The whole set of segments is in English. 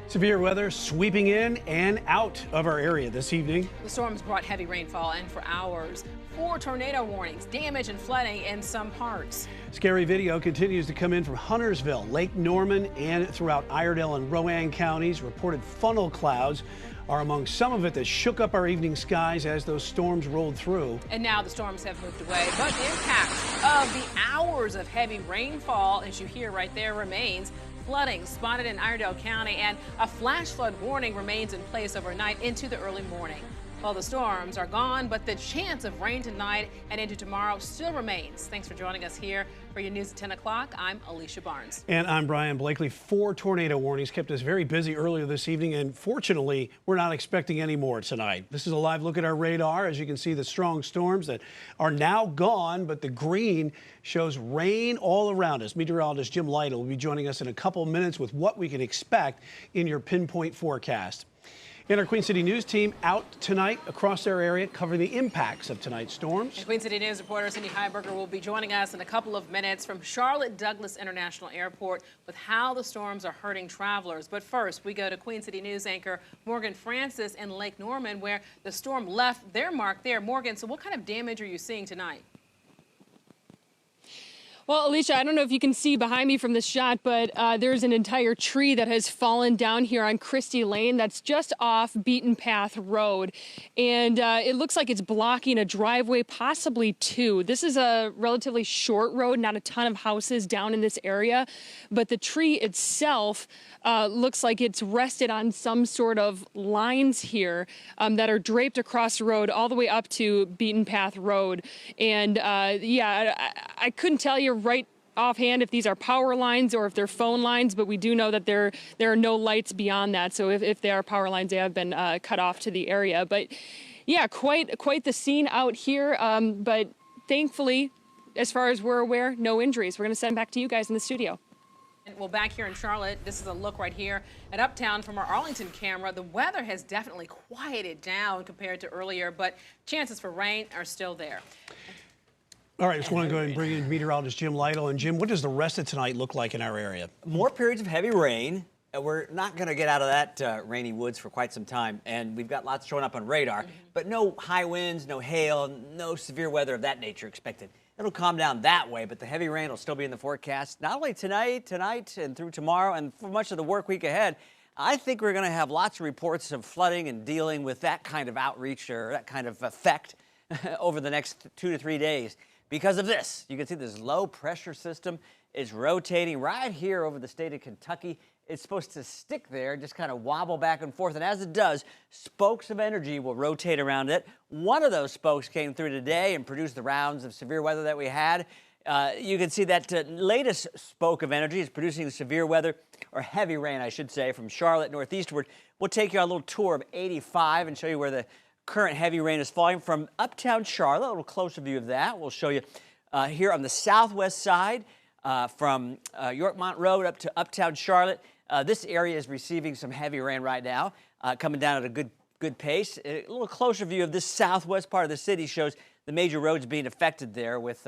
Severe weather sweeping in and out of our area this evening. The storms brought heavy rainfall and for hours. 4 tornado warnings, damage and flooding in some parts. Scary video continues to come in from Huntersville, Lake Norman, and throughout Iredell and Rowan counties. Reported funnel clouds are among some of it that shook up our evening skies as those storms rolled through. And now the storms have moved away, but the impact of the hours of heavy rainfall, as you hear right there, remains. Flooding spotted in Iredell County, and a flash flood warning remains in place overnight into the early morning. Well, the storms are gone, but the chance of rain tonight and into tomorrow still remains. Thanks for joining us here for your news at 10 o'clock. I'm Alicia Barnes. And I'm Brian Blakely. 4 tornado warnings kept us very busy earlier this evening, and fortunately, we're not expecting any more tonight. This is a live look at our radar. As you can see, the strong storms that are now gone, but the green shows rain all around us. Meteorologist Jim Lytle will be joining us in a couple minutes with what we can expect in your pinpoint forecast. And our Queen City News team out tonight across their area covering the impacts of tonight's storms. And Queen City News reporter Cindy Heiberger will be joining us in a couple of minutes from Charlotte Douglas International Airport with how the storms are hurting travelers. But first, we go to Queen City News anchor Morgan Francis in Lake Norman, where the storm left their mark there. Morgan, so what kind of damage are you seeing tonight? Well, Alicia, I don't know if you can see behind me from this shot, but there's an entire tree that has fallen down here on Christie Lane that's just off Beaten Path Road. And it looks like it's blocking a driveway, possibly 2. This is a relatively short road, not a ton of houses down in this area. But the tree itself looks like it's rested on some sort of lines here that are draped across the road all the way up to Beaten Path Road. And yeah, I couldn't tell you right offhand if these are power lines or if they're phone lines, but we do know that there are no lights beyond that. So if they are power lines, they have been cut off to the area. But yeah, quite the scene out here. But thankfully, as far as we're aware, no injuries. We're going to send back to you guys in the studio. Well, back here in Charlotte, this is a look right here at Uptown from our Arlington camera. The weather has definitely quieted down compared to earlier, but chances for rain are still there. All right, just want to go ahead and bring in meteorologist Jim Lytle. And Jim, what does the rest of tonight look like in our area? More periods of heavy rain. We're not going to get out of that rainy woods for quite some time, and we've got lots showing up on radar, but no high winds, no hail, no severe weather of that nature expected. It'll calm down that way, but the heavy rain will still be in the forecast, not only tonight, and through tomorrow, and for much of the work week ahead. I think we're going to have lots of reports of flooding and dealing with that kind of outreach or that kind of effect over the next 2 to 3 days. Because of this, you can see this low pressure system is rotating right here over the state of Kentucky. It's supposed to stick there, just kind of wobble back and forth. And as it does, spokes of energy will rotate around it. One of those spokes came through today and produced the rounds of severe weather that we had. You can see that latest spoke of energy is producing severe weather, or heavy rain, I should say, from Charlotte northeastward. We'll take you on a little tour of 85 and show you where the current heavy rain is falling from uptown Charlotte. A little closer view of that. We'll show you here on the southwest side from Yorkmont Road up to uptown Charlotte. This area is receiving some heavy rain right now, coming down at a good pace. A little closer view of this southwest part of the city shows the major roads being affected there with,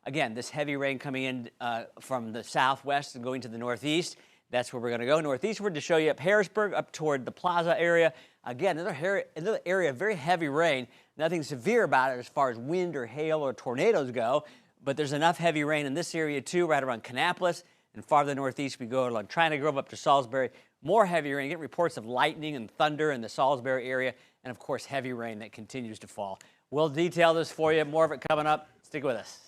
again, this heavy rain coming in from the southwest and going to the northeast. That's where we're going to go northeastward to show you up Harrisburg, up toward the Plaza area. Again, another area of very heavy rain. Nothing severe about it as far as wind or hail or tornadoes go, but there's enough heavy rain in this area too, right around Kannapolis. And farther northeast, we go along China Grove up to Salisbury. More heavy rain. You get reports of lightning and thunder in the Salisbury area, and of course, heavy rain that continues to fall. We'll detail this for you. More of it coming up. Stick with us.